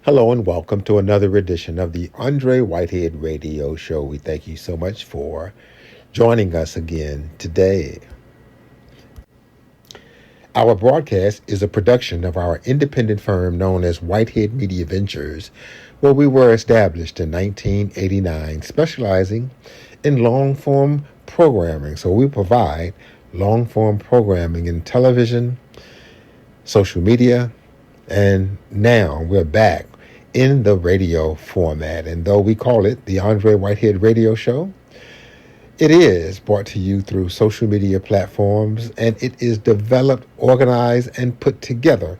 Hello and welcome to another edition of the Andre Whitehead Radio Show. We thank you so much for joining us again today. Our broadcast is a production of our independent firm known as Whitehead Media Ventures, where we were established in 1989, specializing in long-form programming. So we provide long-form programming in television, social media, and now we're back in the radio format. And though we call it the Andre Whitehead Radio Show, it is brought to you through social media platforms, and it is developed, organized, and put together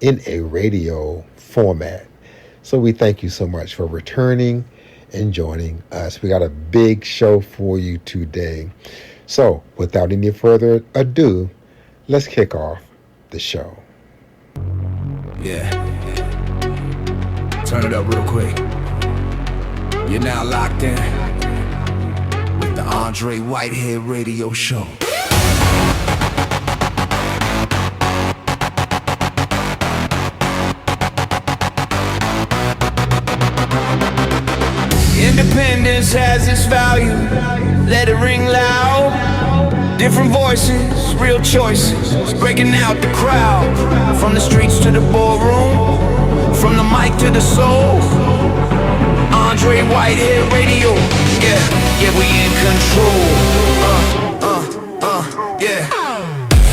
in a radio format. So we thank you so much for returning and joining us. We got a big show for you today. So without any further ado, let's kick off the show. Yeah. Turn it up real quick. You're now locked in with the Andre Whitehead Radio Show. Independence has its value. Let it ring loud. Different voices, real choices, breaking out the crowd. From the streets to the boardroom, from the mic to the soul. Andre Whitehead Radio, yeah, we in control. Yeah.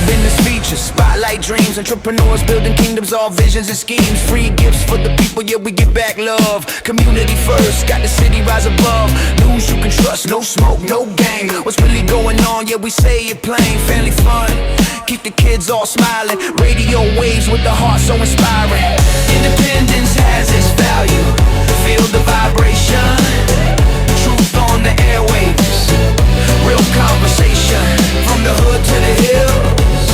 Business features, spotlight dreams, entrepreneurs building kingdoms, all visions and schemes. Free gifts for the people, yeah, we give back love. Community first, got the city rise above. News you can trust, no smoke, no gang. What's really going on, yeah, we say it plain. Family fun, keep the kids all smiling. Radio waves with the heart so inspiring. Independence has its value, feel the vibration. Truth on the airwaves, real conversation. From the hood to the hills,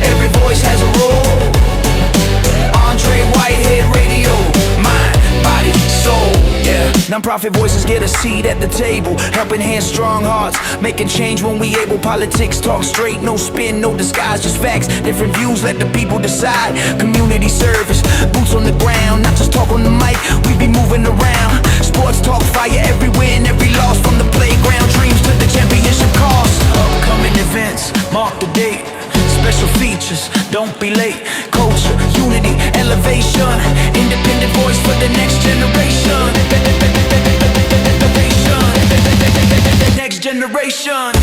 every voice has a role. Andre Whitehead Radio, mind, body, soul, yeah. Non-profit voices get a seat at the table, helping hands, strong hearts, making change when we able. Politics talk straight, no spin, no disguise, just facts. Different views, let the people decide. Community service, boots on the ground, not just talk on the mic, we be moving around. Sports talk, fire every win, every loss. From the playground dreams to the championship cost. Upcoming events, mark the date. Special features, don't be late. Culture, unity, elevation. Independent voice for the next generation. Next generation.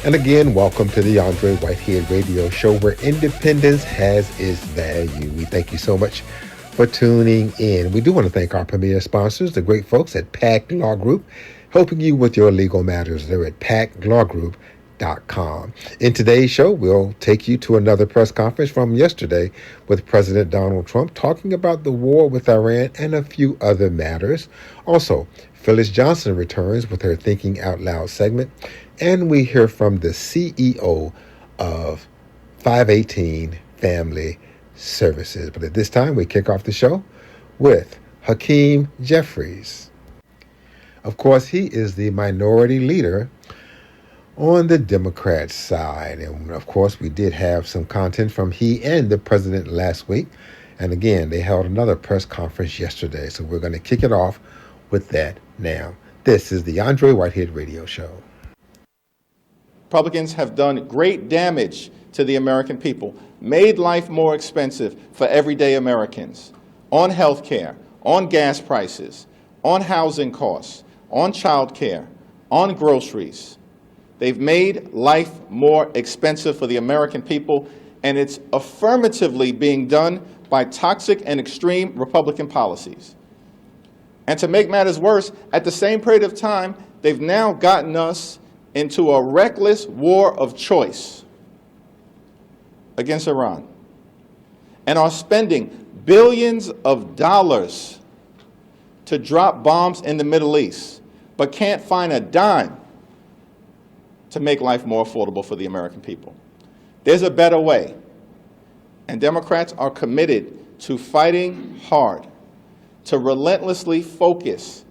And again, welcome to the Andre Whitehead Radio Show, where independence has its value. We thank you so much for tuning in. We do want to thank our premier sponsors, the great folks at PAC Law Group, helping you with your legal matters. They're at PACLawGroup.com. In today's show, we'll take you to another press conference from yesterday with President Donald Trump talking about the war with Iran and a few other matters. Also, Phyllis Johnson returns with her Thinking Out Loud segment, and we hear from the CEO of 518 Family Services. But at this time, we kick off the show with Hakeem Jeffries. Of course, he is the minority leader on the Democrat side. And of course, we did have some content from he and the president last week. And again, they held another press conference yesterday. So we're going to kick it off with that now. This is the Andre Whitehead Radio Show. Republicans have done great damage to the American people, made life more expensive for everyday Americans, on health care, on gas prices, on housing costs, on child care, on groceries. They've made life more expensive for the American people, and it's affirmatively being done by toxic and extreme Republican policies. And to make matters worse, at the same period of time, they've now gotten us into a reckless war of choice against Iran and are spending billions of dollars to drop bombs in the Middle East, but can't find a dime to make life more affordable for the American people. There's a better way, and Democrats are committed to fighting hard to relentlessly focus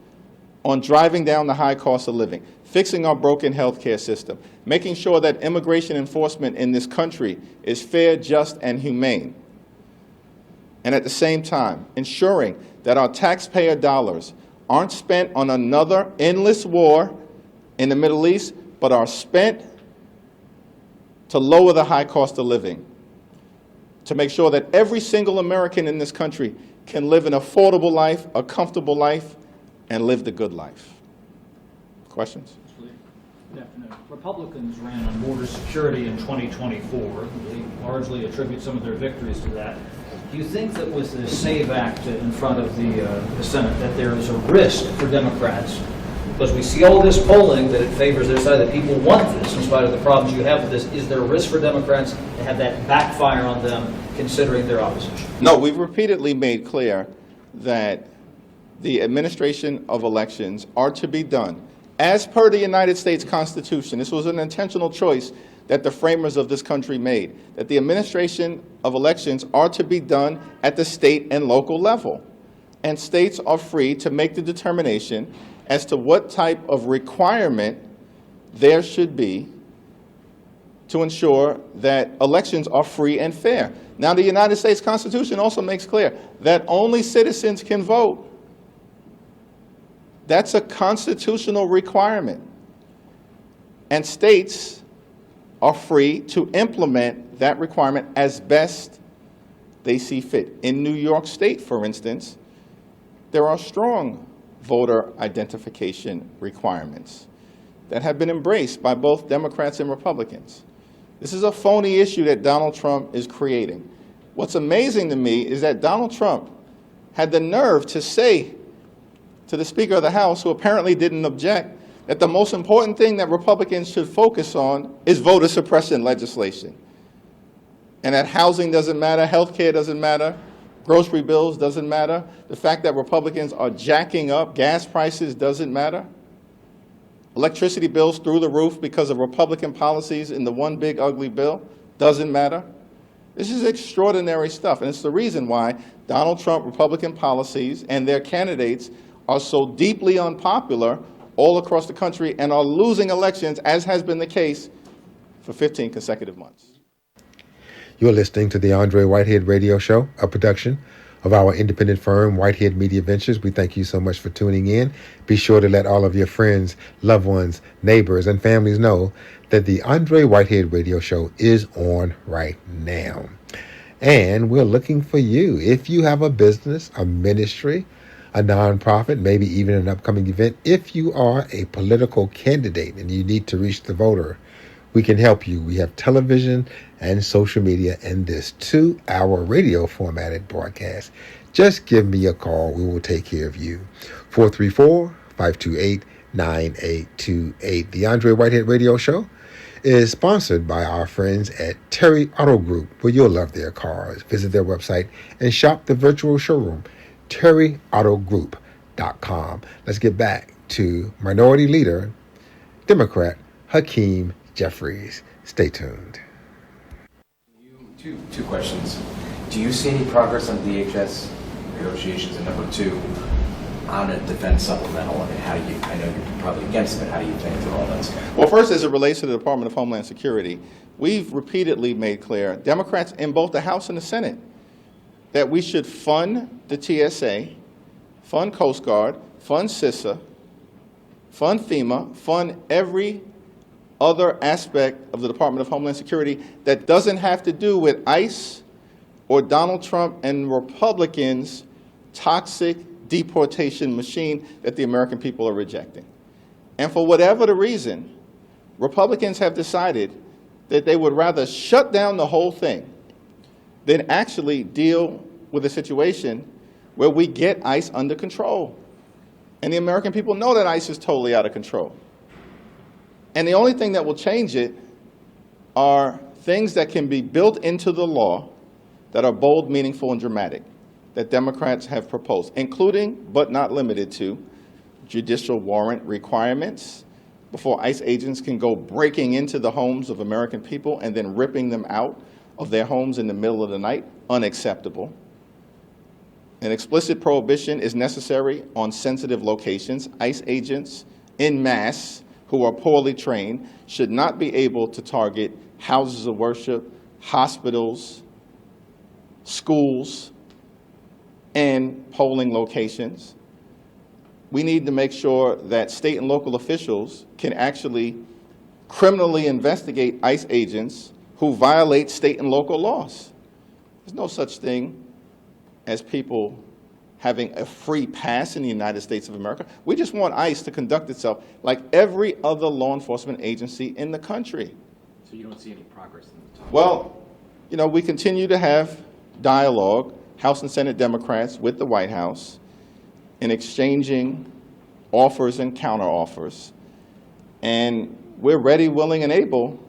on driving down the high cost of living, fixing our broken healthcare system, making sure that immigration enforcement in this country is fair, just, and humane. And at the same time, ensuring that our taxpayer dollars aren't spent on another endless war in the Middle East, but are spent to lower the high cost of living, to make sure that every single American in this country can live an affordable life, a comfortable life, and live the good life. Questions? Good afternoon. Republicans ran on border security in 2024. They largely attribute some of their victories to that. Do you think that with the SAVE Act in front of the Senate that there is a risk for Democrats? Because we see all this polling that it favors their side, that people want this in spite of the problems you have with this. Is there a risk for Democrats to have that backfire on them considering their opposition? No, we've repeatedly made clear that the administration of elections are to be done as per the United States Constitution. This was an intentional choice that the framers of this country made, that the administration of elections are to be done at the state and local level. And states are free to make the determination as to what type of requirement there should be to ensure that elections are free and fair. Now, the United States Constitution also makes clear that only citizens can vote. That's a constitutional requirement. And states are free to implement that requirement as best they see fit. In New York State, for instance, there are strong voter identification requirements that have been embraced by both Democrats and Republicans. This is a phony issue that Donald Trump is creating. What's amazing to me is that Donald Trump had the nerve to say to the Speaker of the House, who apparently didn't object, that the most important thing that Republicans should focus on is voter suppression legislation. And that housing doesn't matter, health care doesn't matter, grocery bills doesn't matter, the fact that Republicans are jacking up gas prices doesn't matter, electricity bills through the roof because of Republican policies in the one big ugly bill doesn't matter. This is extraordinary stuff, and it's the reason why Donald Trump Republican policies and their candidates are so deeply unpopular all across the country and are losing elections, as has been the case for 15 consecutive months. You're listening to the Andre Whitehead Radio Show, a production of our independent firm, Whitehead Media Ventures. We thank you so much for tuning in. Be sure to let all of your friends, loved ones, neighbors, and families know that the Andre Whitehead Radio Show is on right now. And we're looking for you. If you have a business, a ministry, a nonprofit, maybe even an upcoming event, if you are a political candidate and you need to reach the voter, we can help you. We have television and social media and this 2-hour radio formatted broadcast. Just give me a call. We will take care of you. 434-528-9828. The Andre Whitehead Radio Show is sponsored by our friends at Terry Auto Group, where you'll love their cars. Visit their website and shop the virtual showroom, terryautogroup.com. Let's get back to Minority Leader, Democrat Hakeem Jeffries. Stay tuned. Two questions. Do you see any progress on DHS negotiations? And number two, on a defense supplemental, and how do you, I know you're probably against it, how do you think through all those? Well, first, as it relates to the Department of Homeland Security, we've repeatedly made clear, Democrats in both the House and the Senate, that we should fund the TSA, fund Coast Guard, fund CISA, fund FEMA, fund every other aspect of the Department of Homeland Security that doesn't have to do with ICE or Donald Trump and Republicans' toxic deportation machine that the American people are rejecting. And for whatever the reason, Republicans have decided that they would rather shut down the whole thing than actually deal with a situation where we get ICE under control. And the American people know that ICE is totally out of control. And the only thing that will change it are things that can be built into the law that are bold, meaningful, and dramatic that Democrats have proposed, including, but not limited to, judicial warrant requirements before ICE agents can go breaking into the homes of American people and then ripping them out of their homes in the middle of the night. Unacceptable. An explicit prohibition is necessary on sensitive locations. ICE agents en masse who are poorly trained should not be able to target houses of worship, hospitals, schools, and polling locations. We need to make sure that state and local officials can actually criminally investigate ICE agents who violate state and local laws. There's no such thing as people having a free pass in the United States of America. We just want ICE to conduct itself like every other law enforcement agency in the country. So you don't see any progress in the topic? Well, you know, we continue to have dialogue, House and Senate Democrats with the White House, in exchanging offers and counteroffers. And we're ready, willing, and able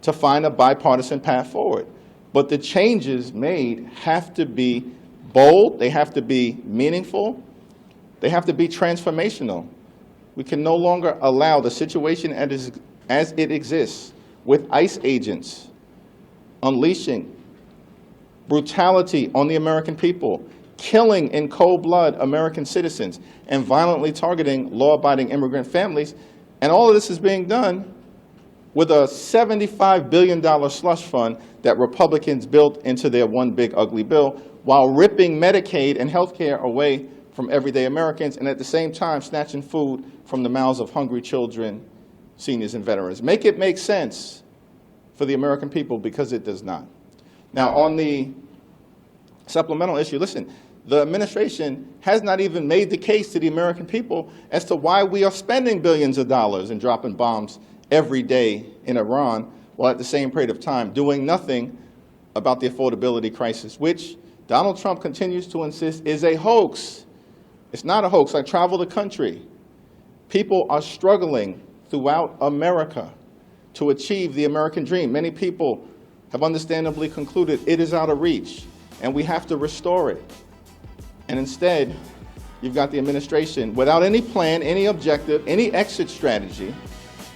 to find a bipartisan path forward. But the changes made have to be bold, they have to be meaningful, they have to be transformational. We can no longer allow the situation as it exists with ICE agents unleashing brutality on the American people, killing in cold blood American citizens, and violently targeting law-abiding immigrant families. And all of this is being done with a $75 billion slush fund that Republicans built into their one big ugly bill, while ripping Medicaid and health care away from everyday Americans, and at the same time snatching food from the mouths of hungry children, seniors, and veterans. Make it make sense for the American people, because it does not. Now, on the supplemental issue, listen, the administration has not even made the case to the American people as to why we are spending billions of dollars and dropping bombs every day in Iran, while at the same period of time doing nothing about the affordability crisis, which Donald Trump continues to insist is a hoax. It's not a hoax. I travel the country. People are struggling throughout America to achieve the American dream. Many people have understandably concluded it is out of reach, and we have to restore it. And instead, you've got the administration, without any plan, any objective, any exit strategy,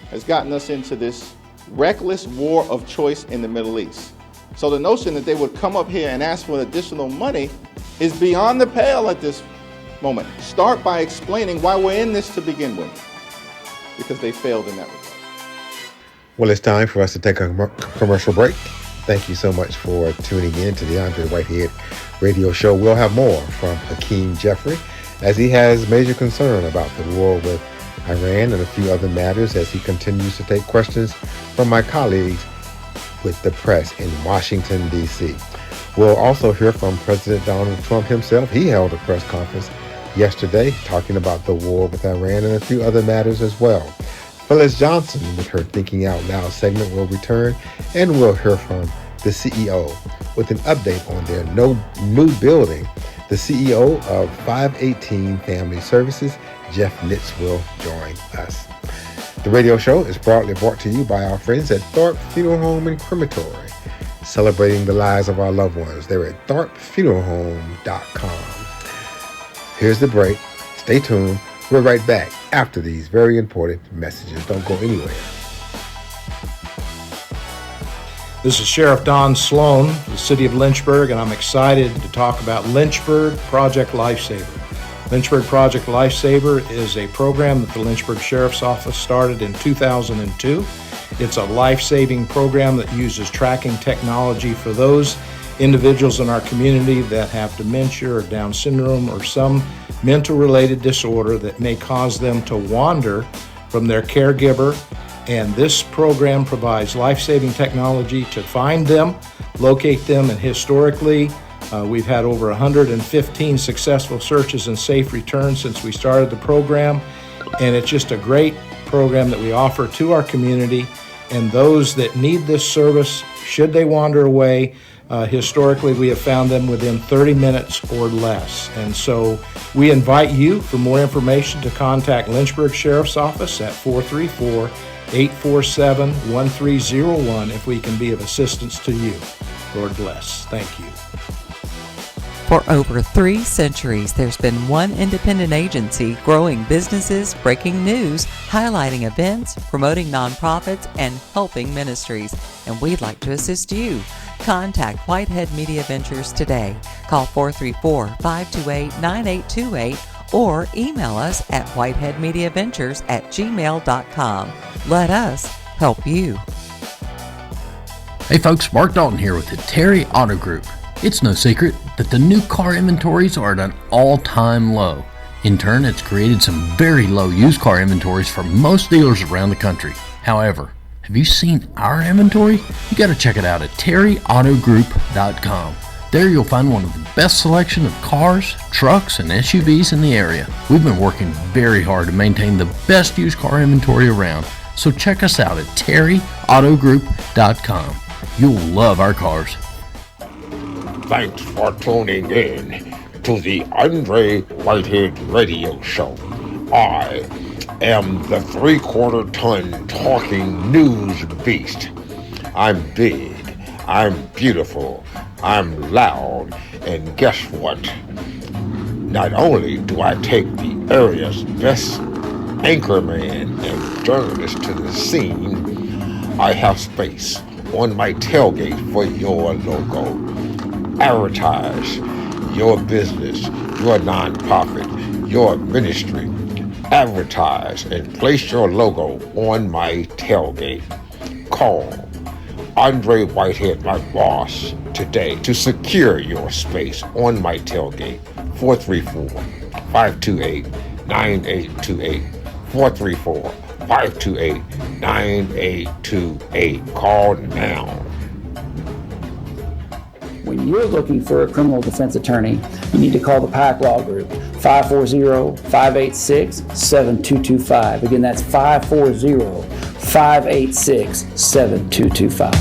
has gotten us into this reckless war of choice in the Middle East. So the notion that they would come up here and ask for additional money is beyond the pale at this moment. Start by explaining why we're in this to begin with, because they failed in that regard. Well, it's time for us to take a commercial break. Thank you so much for tuning in to the Andre Whitehead Radio Show. We'll have more from Hakeem Jeffrey, as he has major concern about the war with Iran and a few other matters, as he continues to take questions from my colleagues with the press in Washington, D.C. We'll also hear from President Donald Trump himself. He held a press conference yesterday talking about the war with Iran and a few other matters as well. Phyllis Johnson with her Thinking Out Loud segment will return, and we'll hear from the CEO with an update on their new building. The CEO of 518 Family Services, Jeff Nitz, will join us. The radio show is proudly brought to you by our friends at Thorpe Funeral Home and Crematory, celebrating the lives of our loved ones. They're at ThorpeFuneralHome.com. Here's the break. Stay tuned. We're right back after these very important messages. Don't go anywhere. This is Sheriff Don Sloan, the city of Lynchburg, and I'm excited to talk about Lynchburg Project Lifesaver. Lynchburg Project Lifesaver is a program that the Lynchburg Sheriff's Office started in 2002. It's a life-saving program that uses tracking technology for those individuals in our community that have dementia or Down syndrome or some mental-related disorder that may cause them to wander from their caregiver. And this program provides life-saving technology to find them, locate them, and historically, we've had over 115 successful searches and safe returns since we started the program. And it's just a great program that we offer to our community. And those that need this service, should they wander away, historically we have found them within 30 minutes or less. And so we invite you, for more information, to contact Lynchburg Sheriff's Office at 434-847-1301 if we can be of assistance to you. Lord bless. Thank you. For over 3 centuries, there's been one independent agency growing businesses, breaking news, highlighting events, promoting nonprofits, and helping ministries. And we'd like to assist you. Contact Whitehead Media Ventures today. Call 434-528-9828 or email us at whiteheadmediaventures@gmail.com. Let us help you. Hey folks, Mark Dalton here with the Terry Auto Group. It's no secret that the new car inventories are at an all-time low. In turn, it's created some very low used car inventories for most dealers around the country. However, have you seen our inventory? You got to check it out at terryautogroup.com. There you'll find one of the best selection of cars, trucks, and SUVs in the area. We've been working very hard to maintain the best used car inventory around, so check us out at terryautogroup.com. You'll love our cars. Thanks for tuning in to the Andre Whitehead Radio Show. I am the 3/4 ton talking news beast. I'm big, I'm beautiful, I'm loud, and guess what? Not only do I take the area's best anchorman and journalist to the scene, I have space on my tailgate for your logo. Advertise your business, your nonprofit, your ministry. Advertise and place your logo on my tailgate. Call Andre Whitehead, my boss, today to secure your space on my tailgate. 434-528-9828. 434-528-9828. Call now. When you're looking for a criminal defense attorney, you need to call the Pack Law Group, 540-586-7225. Again, that's 540-586-7225.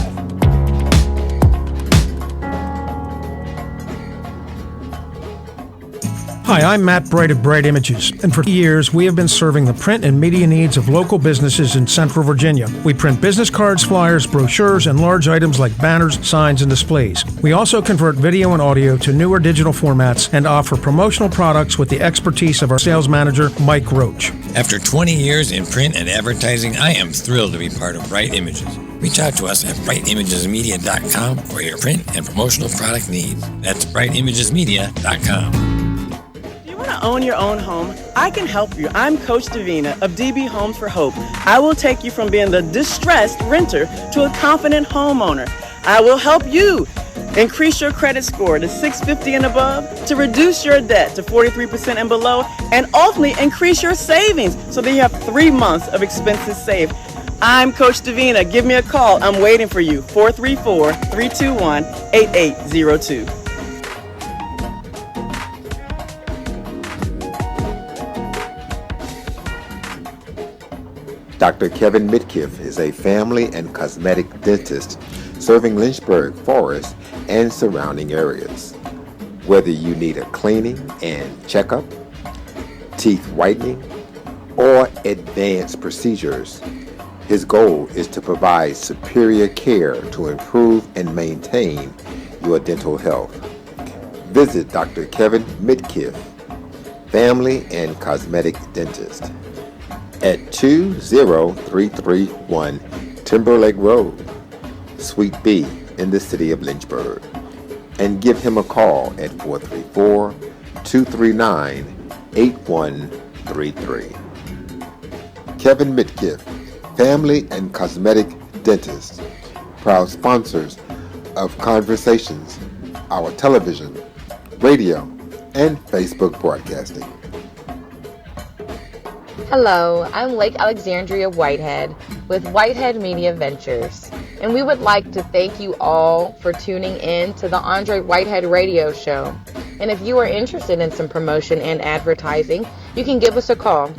Hi, I'm Matt Bright of Bright Images, and for years we have been serving the print and media needs of local businesses in Central Virginia. We print business cards, flyers, brochures, and large items like banners, signs, and displays. We also convert video and audio to newer digital formats and offer promotional products with the expertise of our sales manager, Mike Roach. After 20 years in print and advertising, I am thrilled to be part of Bright Images. Reach out to us at brightimagesmedia.com for your print and promotional product needs. That's brightimagesmedia.com. Own your own home, I can help you. I'm Coach Davina of DB Homes for Hope. I will take you from being the distressed renter to a confident homeowner. I will help you increase your credit score to 650 and above, to reduce your debt to 43% and below, and ultimately increase your savings so that you have 3 months of expenses saved. I'm Coach Davina. Give me a call. I'm waiting for you. 434-321-8802. Dr. Kevin Mitkiff is a family and cosmetic dentist serving Lynchburg, Forest, and surrounding areas. Whether you need a cleaning and checkup, teeth whitening, or advanced procedures, his goal is to provide superior care to improve and maintain your dental health. Visit Dr. Kevin Mitkiff, family and cosmetic dentist, at 20331 Timberlake Road, Suite B in the city of Lynchburg, and give him a call at 434-239-8133. Kevin Mitkiff, family and cosmetic dentist, proud sponsors of Conversations, our television, radio, and Facebook broadcasting. Hello, I'm Lake Alexandria Whitehead with Whitehead Media Ventures, and we would like to thank you all for tuning in to the Andre Whitehead Radio Show. And if you are interested in some promotion and advertising, you can give us a call.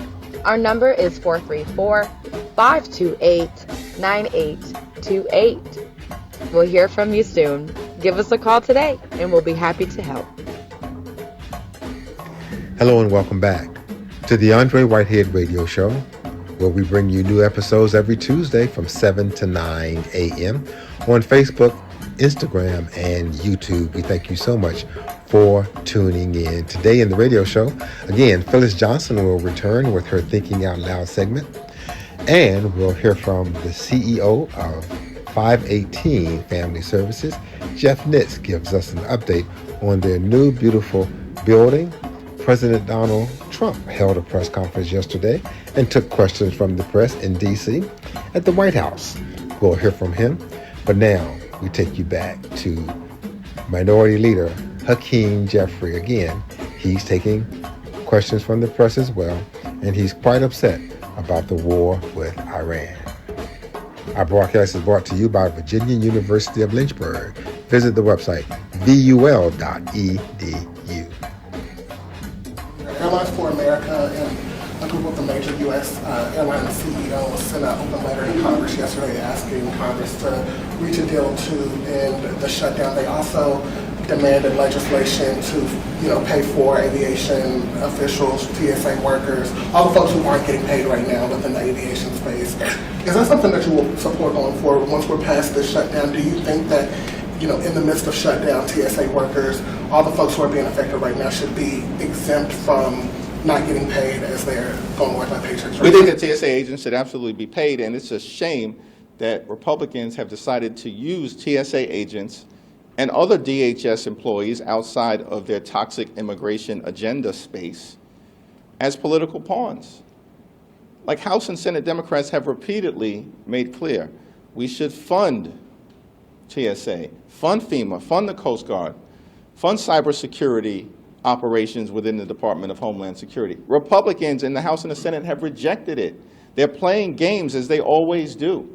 Our number is 434-528-9828. We'll hear from you soon. Give us a call today, and we'll be happy to help. Hello and welcome back to the Andre Whitehead Radio Show, where we bring you new episodes every Tuesday from 7 to 9 a.m. on Facebook, Instagram, and YouTube. We thank you so much for tuning in. Today in the radio show, again, Phyllis Johnson will return with her Thinking Out Loud segment, and we'll hear from the CEO of 518 Family Services. Jeff Nitz gives us an update on their new beautiful building. President Donald Trump held a press conference yesterday and took questions from the press in D.C. at the White House. We'll hear from him. But now we take you back to Minority Leader Hakeem Jeffrey. Again, he's taking questions from the press as well, and he's quite upset about the war with Iran. Our broadcast is brought to you by Virginia University of Lynchburg. Visit the website vul.edu. Airlines for America and a group of the major U.S. airline CEOs sent an open letter to Congress yesterday asking Congress to reach a deal to end the shutdown. They also demanded legislation to, pay for aviation officials, TSA workers, all the folks who aren't getting paid right now within the aviation space. Is that something that you will support going forward once we're past this shutdown? Do you think that, in the midst of shutdown, TSA workers, all the folks who are being affected right now should be exempt from not getting paid as they're going to work on paychecks? We think that TSA agents should absolutely be paid, and it's a shame that Republicans have decided to use TSA agents and other DHS employees outside of their toxic immigration agenda space as political pawns. Like House and Senate Democrats have repeatedly made clear, we should fund TSA, fund FEMA, fund the Coast Guard, fund cybersecurity operations within the Department of Homeland Security. Republicans in the House and the Senate have rejected it. They're playing games as they always do.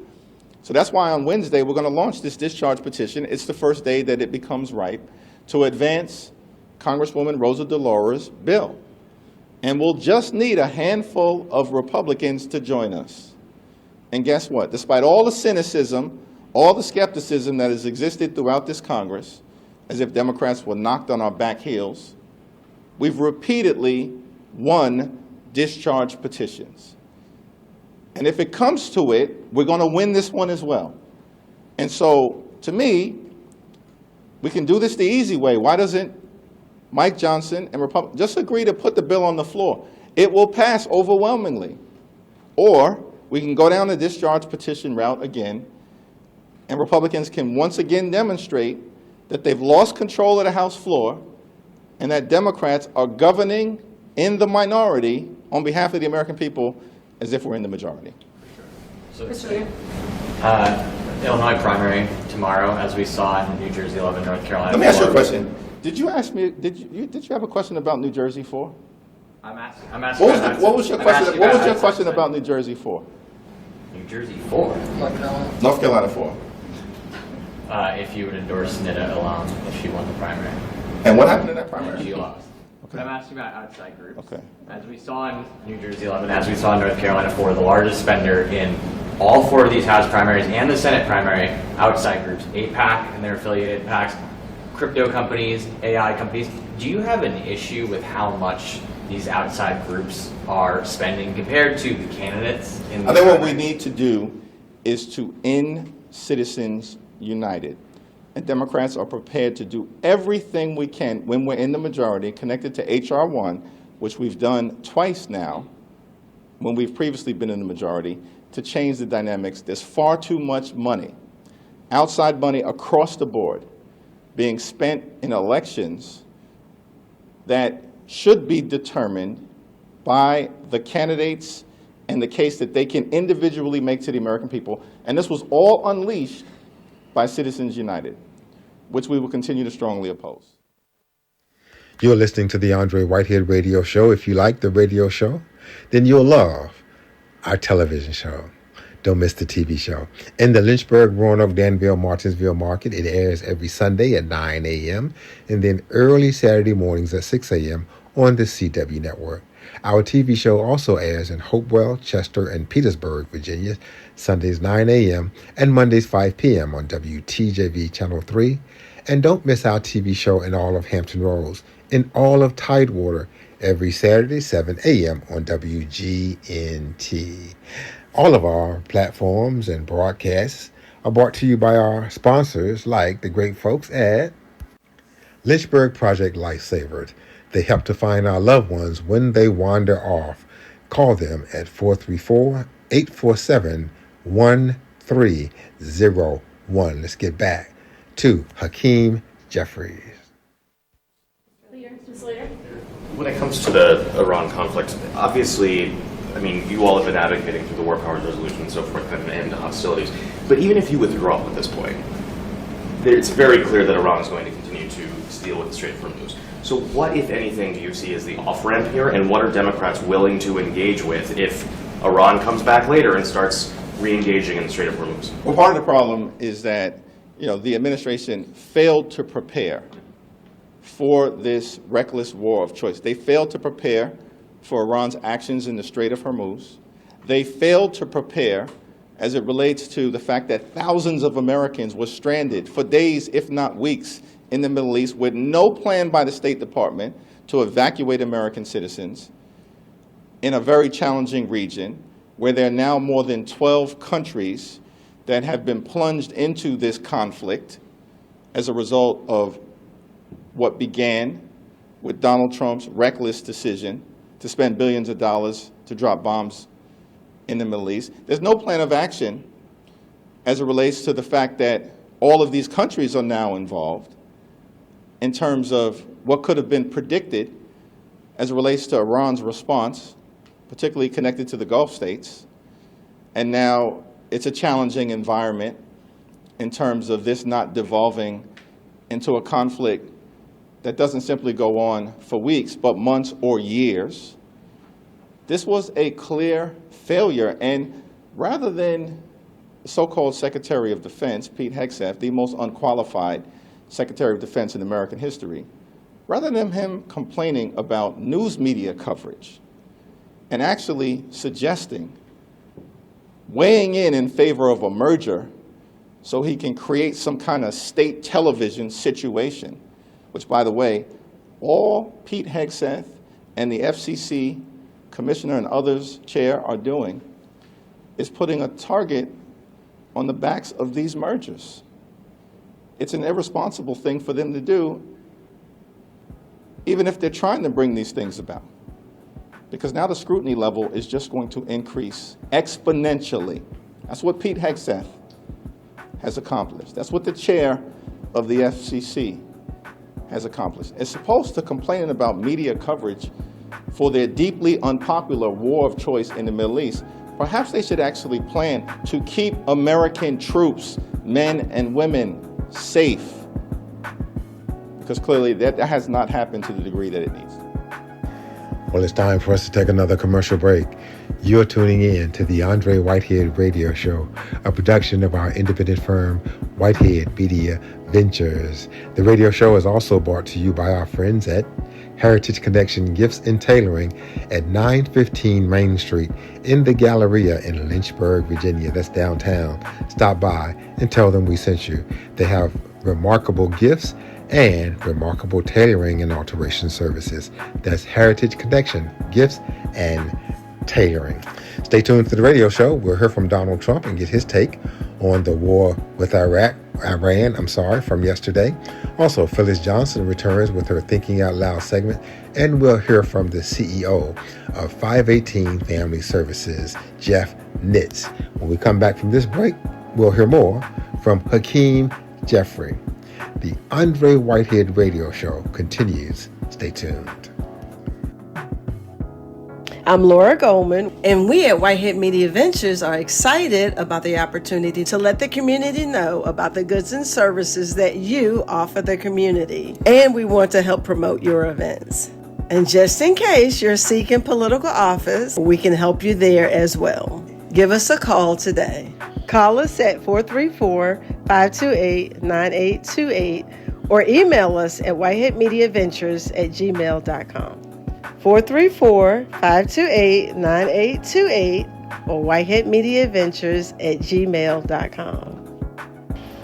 So that's why on Wednesday we're going to launch this discharge petition. It's the first day that it becomes ripe to advance Congresswoman Rosa DeLaura's bill. And we'll just need a handful of Republicans to join us. And guess what? Despite all the cynicism, all the skepticism that has existed throughout this Congress, as if Democrats were knocked on our back heels, we've repeatedly won discharge petitions. And if it comes to it, we're going to win this one as well. And so, to me, we can do this the easy way. Why doesn't Mike Johnson and Republicans just agree to put the bill on the floor? It will pass overwhelmingly. Or we can go down the discharge petition route again, and Republicans can once again demonstrate that they've lost control of the House floor and that Democrats are governing in the minority on behalf of the American people as if we're in the majority. Illinois primary tomorrow, as we saw in New Jersey 11, North Carolina. Let me ask you a question. Did you ask me? Did you have a question about New Jersey 4? I'm asking. What was your question? What was your question about New Jersey 4? New Jersey 4. North Carolina 4. If you would endorse Nita alone if she won the primary. And what happened in that primary? She lost. Okay. I'm asking about outside groups. Okay. As we saw in New Jersey 11, as we saw in North Carolina 4, the largest spender in all 4 of these House primaries and the Senate primary, outside groups, AIPAC and their affiliated PACs, crypto companies, AI companies. Do you have an issue with how much these outside groups are spending compared to the candidates? I think what we need to do is to end Citizens United. And Democrats are prepared to do everything we can when we're in the majority, connected to H.R. 1, which we've done twice now, when we've previously been in the majority, to change the dynamics. There's far too much money, outside money across the board, being spent in elections that should be determined by the candidates and the case that they can individually make to the American people. And this was all unleashed by Citizens United, which we will continue to strongly oppose. You're listening to the Andre Whitehead Radio Show. If you like the radio show, then you'll love our television show. Don't miss the TV show. In the Lynchburg, Roanoke, Danville, Martinsville market, it airs every Sunday at 9 a.m. and then early Saturday mornings at 6 a.m. on the CW network. Our TV show also airs in Hopewell, Chester, and Petersburg, Virginia, Sundays 9 a.m. and Mondays 5 p.m. on WTJV Channel 3. And don't miss our TV show in all of Hampton Roads, in all of Tidewater, every Saturday 7 a.m. on WGNT. All of our platforms and broadcasts are brought to you by our sponsors like the great folks at Lynchburg Project Lifesavers. They help to find our loved ones when they wander off. Call them at 434-847-1301. Let's get back to Hakeem Jeffries. When it comes to the Iran conflict, obviously, I mean, you all have been advocating for the War Powers Resolution and so forth, kind of an end to hostilities. But even if you withdraw at this point, it's very clear that Iran is going to continue to deal with the Strait of Hormuz. So what, if anything, do you see as the off-ramp here, and what are Democrats willing to engage with if Iran comes back later and starts re-engaging in the Strait of Hormuz? Well, part of the problem is that, the administration failed to prepare for this reckless war of choice. They failed to prepare for Iran's actions in the Strait of Hormuz. They failed to prepare as it relates to the fact that thousands of Americans were stranded for days, if not weeks, in the Middle East with no plan by the State Department to evacuate American citizens in a very challenging region where there are now more than 12 countries that have been plunged into this conflict as a result of what began with Donald Trump's reckless decision to spend billions of dollars to drop bombs in the Middle East. There's no plan of action as it relates to the fact that all of these countries are now involved in terms of what could have been predicted as it relates to Iran's response, particularly connected to the Gulf states. And now it's a challenging environment in terms of this not devolving into a conflict that doesn't simply go on for weeks, but months or years. This was a clear failure, and rather than the so-called Secretary of Defense, Pete Hegseth, the most unqualified Secretary of Defense in American history, rather than him complaining about news media coverage and actually suggesting, weighing in favor of a merger so he can create some kind of state television situation, which, by the way, all Pete Hegseth and the FCC commissioner and others chair are doing is putting a target on the backs of these mergers. It's an irresponsible thing for them to do, even if they're trying to bring these things about. Because now the scrutiny level is just going to increase exponentially. That's what Pete Hegseth has accomplished. That's what the chair of the FCC has accomplished. As opposed to complaining about media coverage for their deeply unpopular war of choice in the Middle East, perhaps they should actually plan to keep American troops, men and women, safe. Because clearly that has not happened to the degree that it needs. Well, it's time for us to take another commercial break. You're tuning in to the Andre Whitehead Radio Show, a production of our independent firm, Whitehead Media Ventures. The radio show is also brought to you by our friends at Heritage Connection Gifts and Tailoring at 915 Main Street in the Galleria in Lynchburg, Virginia. That's downtown. Stop by and tell them we sent you. They have remarkable gifts and remarkable tailoring and alteration services. That's Heritage Connection Gifts and Tailoring. Stay tuned to the radio show. We'll hear from Donald Trump and get his take on the war with Iran from yesterday. Also, Phyllis Johnson returns with her Thinking Out Loud segment, and we'll hear from the CEO of 518 Family Services, Jeff Nitz. When we come back from this break, we'll hear more from Hakeem Jeffrey. The Andre Whitehead Radio Show continues. Stay tuned. I'm Laura Goldman, and we at Whitehead Media Ventures are excited about the opportunity to let the community know about the goods and services that you offer the community. And we want to help promote your events. And just in case you're seeking political office, we can help you there as well. Give us a call today. Call us at 434-528-9828 or email us at whiteheadmediaventures@gmail.com. 434-528-9828 or whiteheadmediaventures@gmail.com.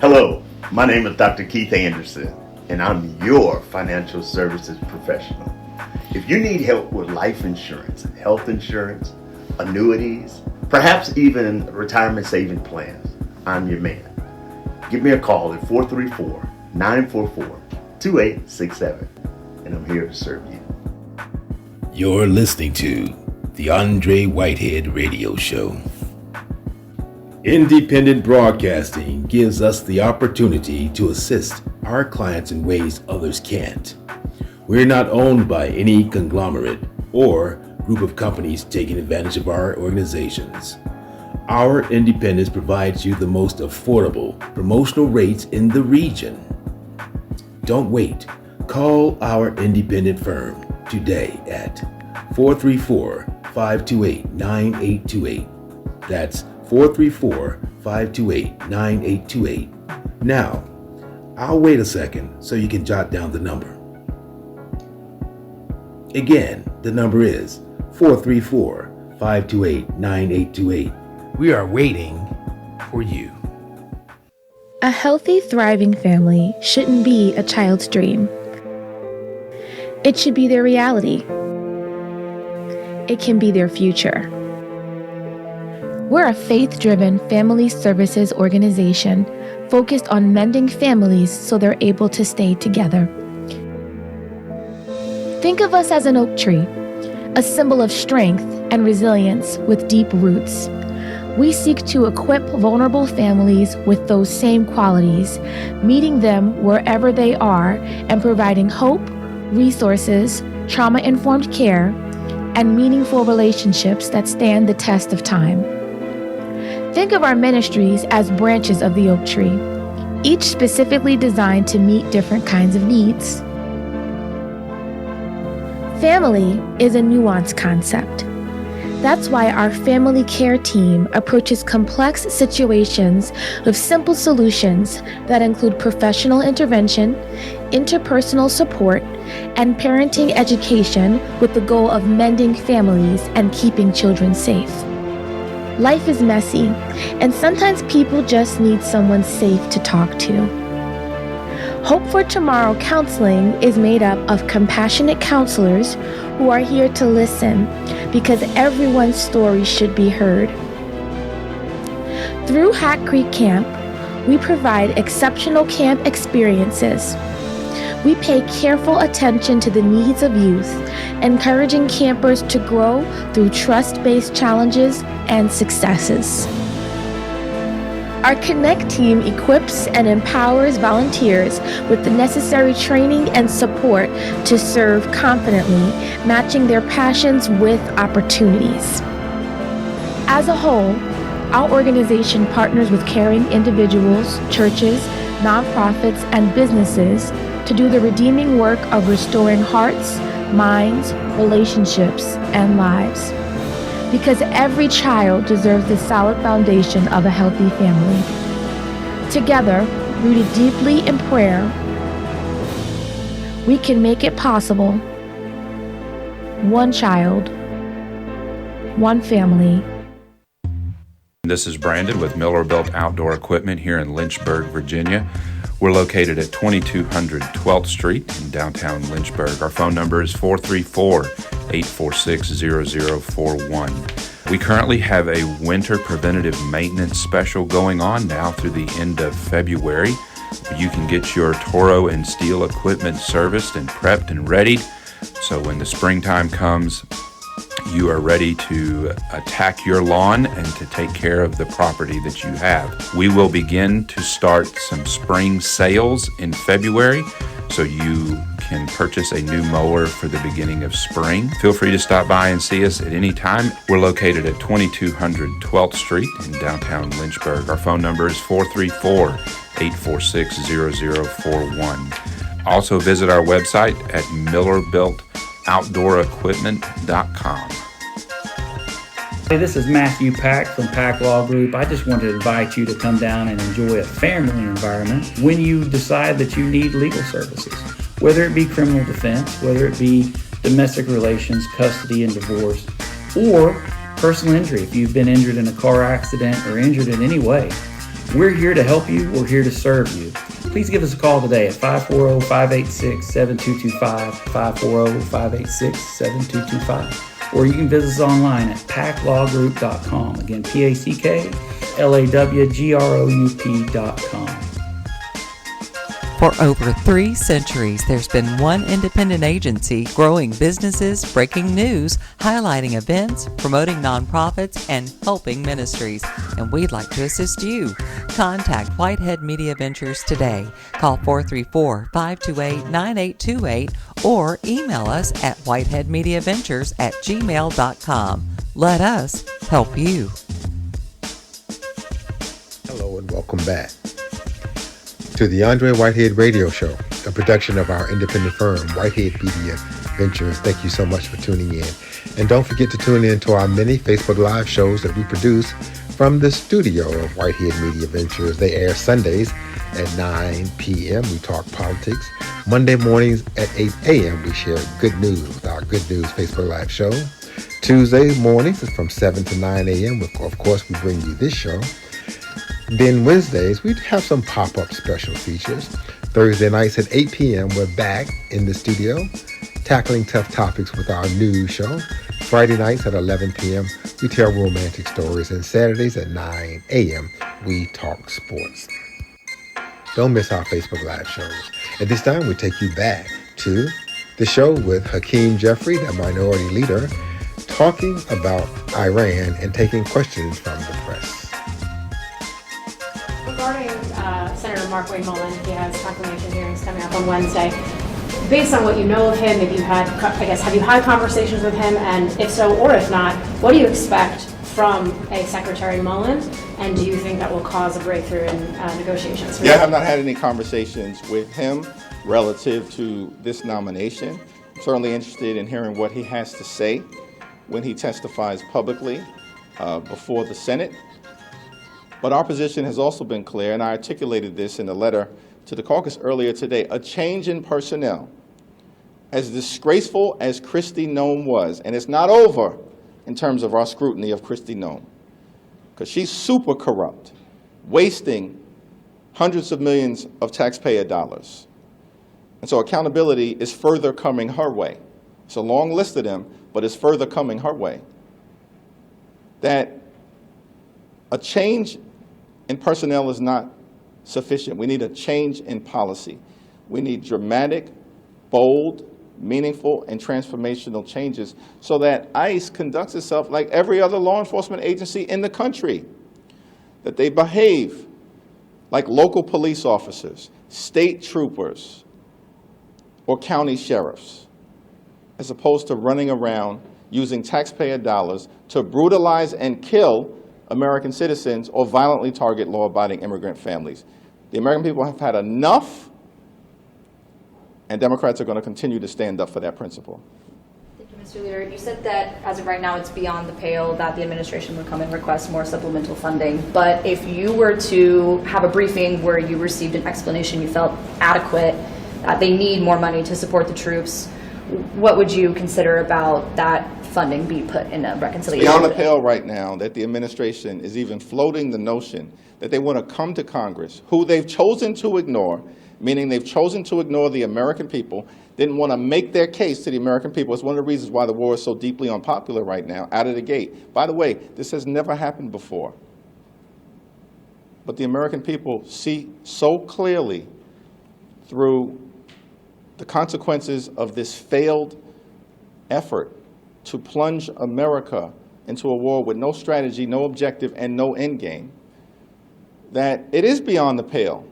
Hello, my name is Dr. Keith Anderson, and I'm your financial services professional. If you need help with life insurance, health insurance, annuities, perhaps even retirement saving plans, I'm your man. Give me a call at 434-944-10 2867. And I'm here to serve you. You're listening to the Andre Whitehead Radio Show. Independent broadcasting gives us the opportunity to assist our clients in ways others can't. We're not owned by any conglomerate or group of companies taking advantage of our organizations. Our independence provides you the most affordable promotional rates in the region. Don't wait. Call our independent firm today at 434-528-9828. That's 434-528-9828. Now, I'll wait a second so you can jot down the number. Again, the number is 434-528-9828. We are waiting for you. A healthy, thriving family shouldn't be a child's dream. It should be their reality. It can be their future. We're a faith-driven family services organization focused on mending families so they're able to stay together. Think of us as an oak tree, a symbol of strength and resilience with deep roots. We seek to equip vulnerable families with those same qualities, meeting them wherever they are and providing hope, resources, trauma-informed care, and meaningful relationships that stand the test of time. Think of our ministries as branches of the oak tree, each specifically designed to meet different kinds of needs. Family is a nuanced concept. That's why our family care team approaches complex situations with simple solutions that include professional intervention, interpersonal support, and parenting education with the goal of mending families and keeping children safe. Life is messy, and sometimes people just need someone safe to talk to. Hope for Tomorrow Counseling is made up of compassionate counselors who are here to listen because everyone's story should be heard. Through Hat Creek Camp, we provide exceptional camp experiences. We pay careful attention to the needs of youth, encouraging campers to grow through trust-based challenges and successes. Our Connect team equips and empowers volunteers with the necessary training and support to serve confidently, matching their passions with opportunities. As a whole, our organization partners with caring individuals, churches, nonprofits, and businesses to do the redeeming work of restoring hearts, minds, relationships, and lives. Because every child deserves the solid foundation of a healthy family. Together, rooted deeply in prayer, we can make it possible. One child, one family. This is Brandon with Miller Built Outdoor Equipment here in Lynchburg, Virginia. We're located at 2200 12th Street in downtown Lynchburg. Our phone number is 434-846-0041. We currently have a winter preventative maintenance special going on now through the end of February. You can get your Toro and Steel equipment serviced and prepped and ready. So when the springtime comes, you are ready to attack your lawn and to take care of the property that you have. We will begin to start some spring sales in February, so you can purchase a new mower for the beginning of spring. Feel free to stop by and see us at any time. We're located at 2200 12th Street in downtown Lynchburg. Our phone number is 434-846-0041. Also visit our website at millerbuiltoutdoorequipment.com. Hey, this is Matthew Pack from Pack Law Group. I just wanted to invite you to come down and enjoy a family environment when you decide that you need legal services, whether it be criminal defense, whether it be domestic relations, custody and divorce, or personal injury. If you've been injured in a car accident or injured in any way, we're here to help you. We're here to serve you. Please give us a call today at 540-586-7225, 540-586-7225. Or you can visit us online at packlawgroup.com. Again, PACKLAWGROUP.com. For over 3 centuries, there's been one independent agency growing businesses, breaking news, highlighting events, promoting nonprofits, and helping ministries. And we'd like to assist you. Contact Whitehead Media Ventures today. Call 434-528-9828 or email us at whiteheadmediaventures@gmail.com. Let us help you. Hello and welcome back to the Andre Whitehead Radio Show, a production of our independent firm, Whitehead Media Ventures. Thank you so much for tuning in. And don't forget to tune in to our many Facebook Live shows that we produce from the studio of Whitehead Media Ventures. They air Sundays at 9 p.m. We talk politics. Monday mornings at 8 a.m. we share good news with our Good News Facebook Live show. Tuesday mornings is from 7 to 9 a.m. Of course, we bring you this show. Then Wednesdays, we have some pop-up special features. Thursday nights at 8 p.m., we're back in the studio tackling tough topics with our news show. Friday nights at 11 p.m., we tell romantic stories. And Saturdays at 9 a.m., we talk sports. Don't miss our Facebook Live shows. At this time, we take you back to the show with Hakeem Jeffrey, the minority leader, talking about Iran and taking questions from the press. Regarding Senator Mark Wayne Mullen, he has confirmation hearings coming up on Wednesday. Based on what you know of him, have you had conversations with him? And if so, or if not, what do you expect from a Secretary Mullen? And do you think that will cause a breakthrough in negotiations? Yeah, I have not had any conversations with him relative to this nomination. I'm certainly interested in hearing what he has to say when he testifies publicly before the Senate. But our position has also been clear, and I articulated this in a letter to the caucus earlier today. A change in personnel, as disgraceful as Kristi Noem was, and it's not over in terms of our scrutiny of Kristi Noem, because she's super corrupt, wasting hundreds of millions of taxpayer dollars. And so accountability is further coming her way. It's a long list of them, but it's further coming her way. That a change in personnel is not sufficient. We need a change in policy. We need dramatic, bold, meaningful, and transformational changes so that ICE conducts itself like every other law enforcement agency in the country, that they behave like local police officers, state troopers, or county sheriffs, as opposed to running around using taxpayer dollars to brutalize and kill American citizens or violently target law-abiding immigrant families. The American people have had enough, and Democrats are going to continue to stand up for that principle. Thank you, Mr. Leader. You said that as of right now it's beyond the pale that the administration would come and request more supplemental funding. But if you were to have a briefing where you received an explanation you felt adequate, that they need more money to support the troops, what would you consider about that funding be put in a reconciliation? Beyond the pale right now that the administration is even floating the notion that they want to come to Congress, who they've chosen to ignore, meaning they've chosen to ignore the American people, didn't want to make their case to the American people. It's one of the reasons why the war is so deeply unpopular right now, out of the gate. By the way, this has never happened before. But the American people see so clearly through the consequences of this failed effort to plunge America into a war with no strategy, no objective, and no end game, that it is beyond the pale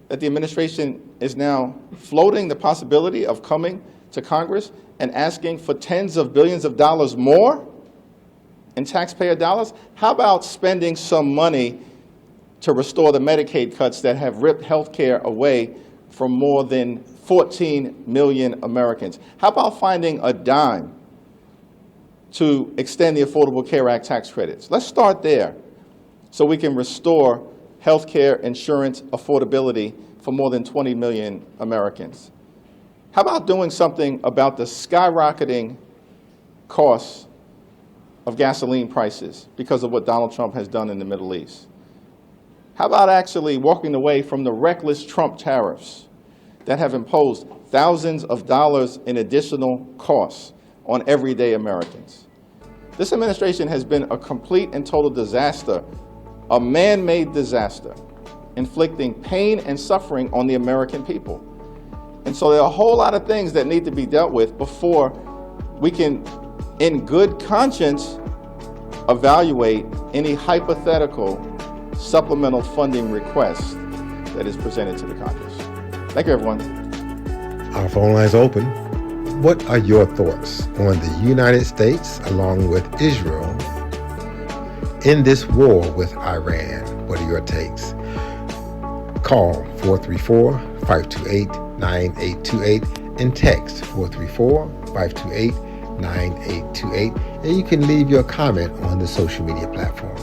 that the administration is now floating the possibility of coming to Congress and asking for tens of billions of dollars more in taxpayer dollars. How about spending some money to restore the Medicaid cuts that have ripped health care away from more than 14 million Americans? How about finding a dime to extend the Affordable Care Act tax credits? Let's start there so we can restore health care insurance affordability for more than 20 million Americans. How about doing something about the skyrocketing costs of gasoline prices because of what Donald Trump has done in the Middle East? How about actually walking away from the reckless Trump tariffs that have imposed thousands of dollars in additional costs on everyday Americans? This administration has been a complete and total disaster, a man-made disaster. inflicting pain and suffering on the American people. And so there are a whole lot of things that need to be dealt with before we can, in good conscience, evaluate any hypothetical supplemental funding request that is presented to the Congress. Thank you, everyone. Our phone lines open. What are your thoughts on the United States, along with Israel, in this war with Iran? What are your takes? Call 434-528-9828 and text 434-528-9828, and you can leave your comment on the social media platform.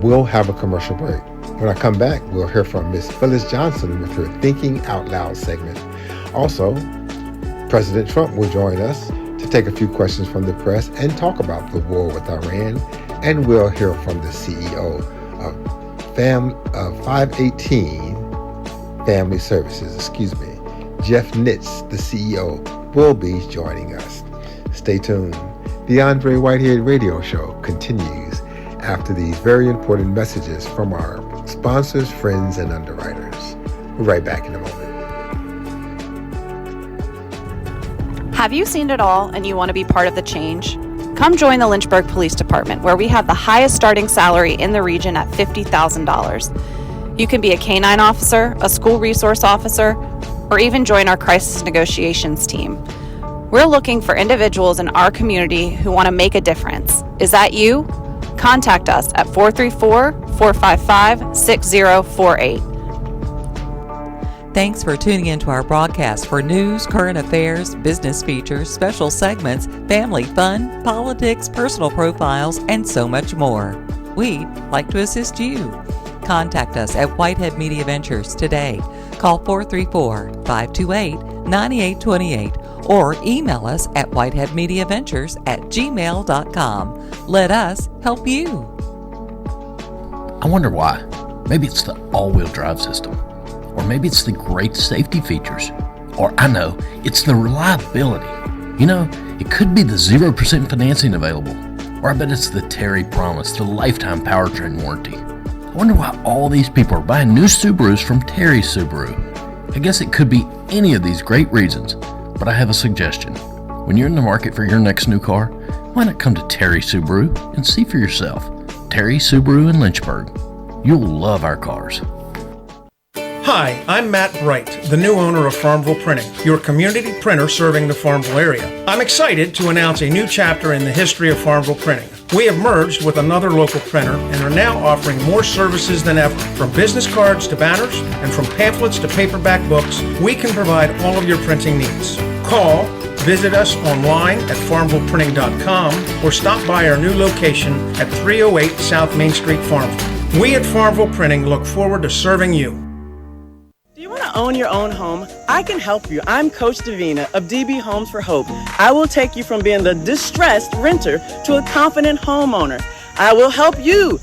We'll have a commercial break. When I come back, we'll hear from Ms. Phyllis Johnson with her Thinking Out Loud segment. Also, President Trump will join us to take a few questions from the press and talk about the war with Iran, and we'll hear from the CEO of 518 Family Services, Jeff Nitz, the CEO, will be joining us. Stay tuned. The Andre Whitehead Radio Show continues after these very important messages from our sponsors, friends, and underwriters. We're right back in a moment. Have you seen it all and you want to be part of the change? Come join the Lynchburg Police Department, where we have the highest starting salary in the region at $50,000. You can be a canine officer, a school resource officer, or even join our crisis negotiations team. We're looking for individuals in our community who want to make a difference. Is that you? Contact us at 434-455-6048. Thanks for tuning into our broadcast for news, current affairs, business features, special segments, family fun, politics, personal profiles, and so much more. We'd like to assist you. Contact us at Whitehead Media Ventures today. Call 434-528-9828 or email us at whiteheadmediaventures@gmail.com. Let us help you. I wonder why. Maybe it's the all-wheel drive system. Or maybe it's the great safety features. Or I know, it's the reliability. You know, it could be the 0% financing available. Or I bet it's the Terry Promise, the lifetime powertrain warranty. I wonder why all these people are buying new Subarus from Terry Subaru. I guess it could be any of these great reasons, but I have a suggestion. When you're in the market for your next new car, why not come to Terry Subaru and see for yourself. Terry Subaru in Lynchburg. You'll love our cars. Hi, I'm Matt Bright, the new owner of Farmville Printing, your community printer serving the Farmville area. I'm excited to announce a new chapter in the history of Farmville Printing. We have merged with another local printer and are now offering more services than ever. From business cards to banners and from pamphlets to paperback books, we can provide all of your printing needs. Call, visit us online at farmvilleprinting.com or stop by our new location at 308 South Main Street, Farmville. We at Farmville Printing look forward to serving you. Do you want to own your own home? I can help you. I'm Coach Davina of DB Homes for Hope. I will take you from being the distressed renter to a confident homeowner. I will help you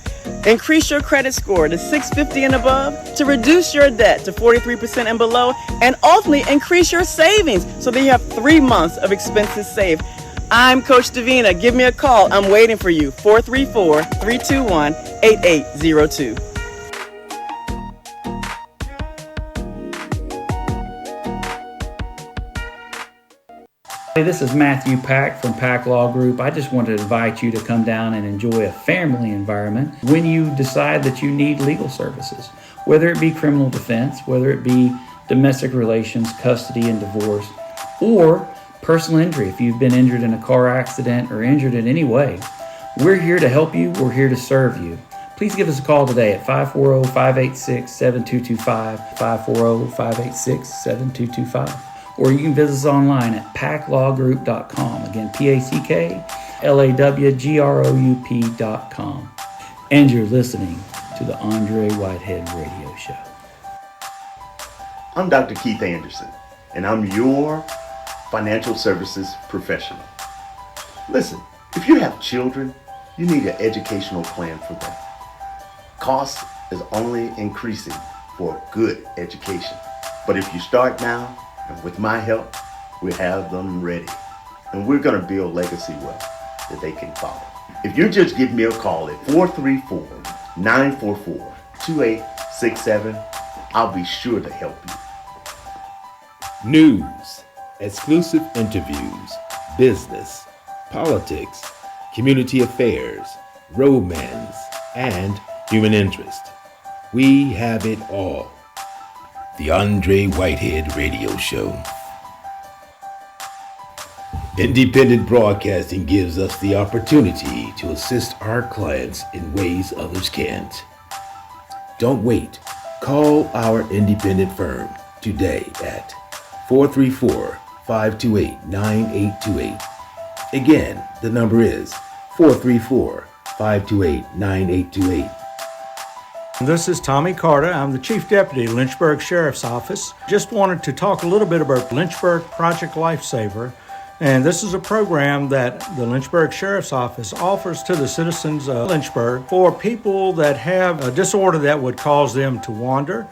increase your credit score to 650 and above, to reduce your debt to 43% and below, and ultimately increase your savings so that you have 3 months of expenses saved. I'm Coach Davina. Give me a call. I'm waiting for you. 434-321-8802. Hey, this is Matthew Pack from Pack Law Group. I just wanted to invite you to come down and enjoy a family environment when you decide that you need legal services, whether it be criminal defense, whether it be domestic relations, custody and divorce, or personal injury. If you've been injured in a car accident or injured in any way, we're here to help you. We're here to serve you. Please give us a call today at 540-586-7225, 540-586-7225. Or you can visit us online at packlawgroup.com. Again, PACKLAWGROUP.com. And you're listening to the Andre Whitehead Radio Show. I'm Dr. Keith Anderson, and I'm your financial services professional. Listen, if you have children, you need an educational plan for them. Cost is only increasing for a good education. But if you start now, and with my help, we have them ready. And we're going to build legacy wealth that they can follow. If you just give me a call at 434-944-2866, 888-982-6867. I'll be sure to help you. News, exclusive interviews, business, politics, community affairs, romance, and human interest. We have it all. The Andre Whitehead Radio Show. Independent broadcasting gives us the opportunity to assist our clients in ways others can't. Don't wait. Call our independent firm today at 434-528-9828. Again, the number is 434-528-9828. This is Tommy Carter. I'm the Chief Deputy, Lynchburg Sheriff's Office. Just wanted to talk a little bit about Lynchburg Project Lifesaver. And this is a program that the Lynchburg Sheriff's Office offers to the citizens of Lynchburg for people that have a disorder that would cause them to wander.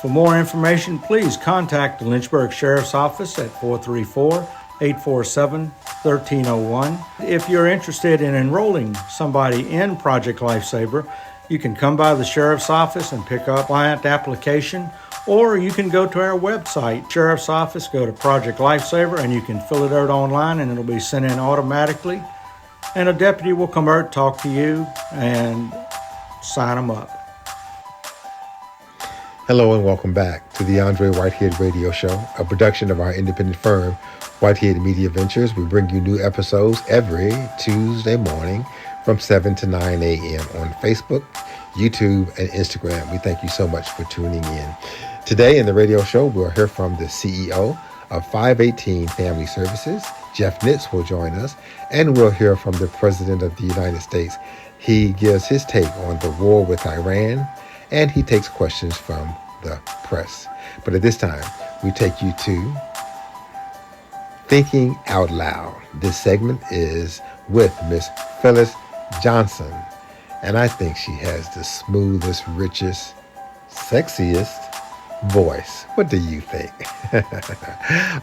For more information, please contact the Lynchburg Sheriff's Office at 434-847-1301. If you're interested in enrolling somebody in Project Lifesaver, you can come by the Sheriff's Office and pick up a client application, or you can go to our website, Sheriff's Office, go to Project Lifesaver, and you can fill it out online, and it'll be sent in automatically. And a deputy will come out, talk to you, and sign them up. Hello and welcome back to the Andre Whitehead Radio Show, a production of our independent firm, Whitehead Media Ventures. We bring you new episodes every Tuesday morning from 7 to 9 a.m. on Facebook, YouTube, and Instagram. We thank you so much for tuning in. Today in the radio show, we'll hear from the CEO of 518 Family Services. Jeff Nitz will join us, and we'll hear from the President of the United States. He gives his take on the war with Iran, and he takes questions from the press. But at this time, we take you to Thinking Out Loud. This segment is with Miss Phyllis Johnson, and I think she has the smoothest, richest, sexiest voice. What do you think?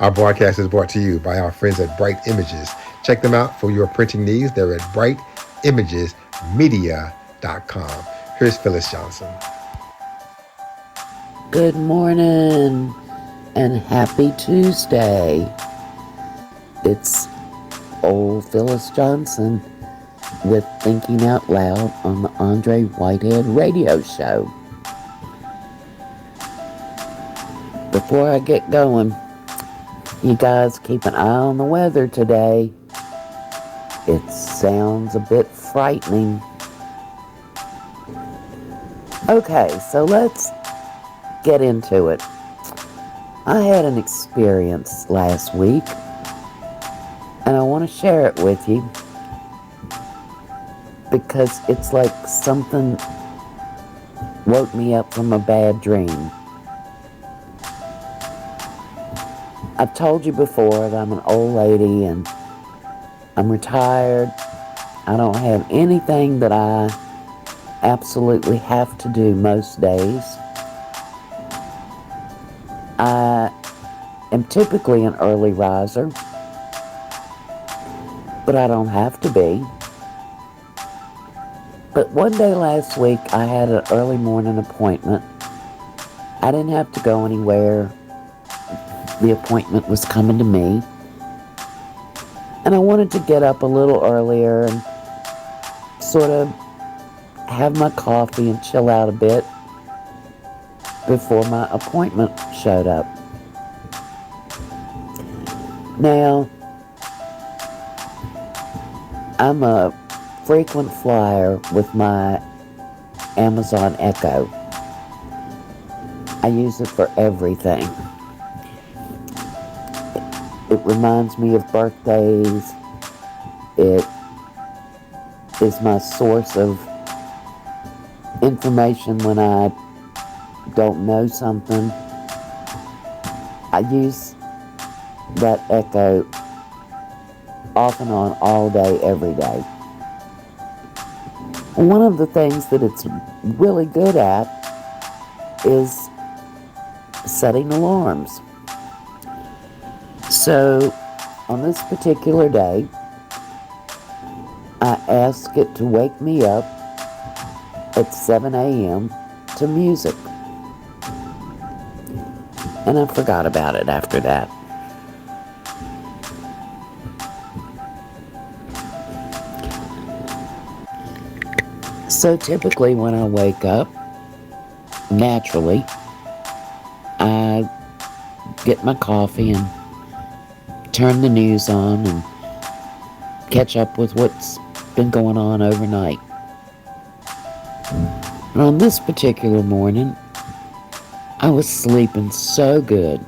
Our broadcast is brought to you by our friends at Bright Images. Check them out for your printing needs. They're at brightimagesmedia.com. Here's Phyllis Johnson. Good morning and happy Tuesday. It's old Phyllis Johnson with Thinking Out Loud on the Andre Whitehead Radio Show. Before I get going, you guys keep an eye on the weather today. It sounds a bit frightening. Okay, so let's get into it. I had an experience last week, and I want to share it with you because it's like something woke me up from a bad dream. I've told you before that I'm an old lady and I'm retired. I don't have anything that I absolutely have to do most days. I am typically an early riser, but I don't have to be. But one day last week, I had an early morning appointment. I didn't have to go anywhere. The appointment was coming to me. And I wanted to get up a little earlier and sort of have my coffee and chill out a bit before my appointment showed up. Now, I'm a frequent flyer with my Amazon Echo. I use it for everything. It reminds me of birthdays. It is my source of information when I don't know something. I use that Echo off and on all day, every day. And one of the things that it's really good at is setting alarms. So, on this particular day, I asked it to wake me up at 7 a.m. to music. And I forgot about it after that. So typically when I wake up, naturally, I get my coffee and turn the news on and catch up with what's been going on overnight. And on this particular morning, I was sleeping so good,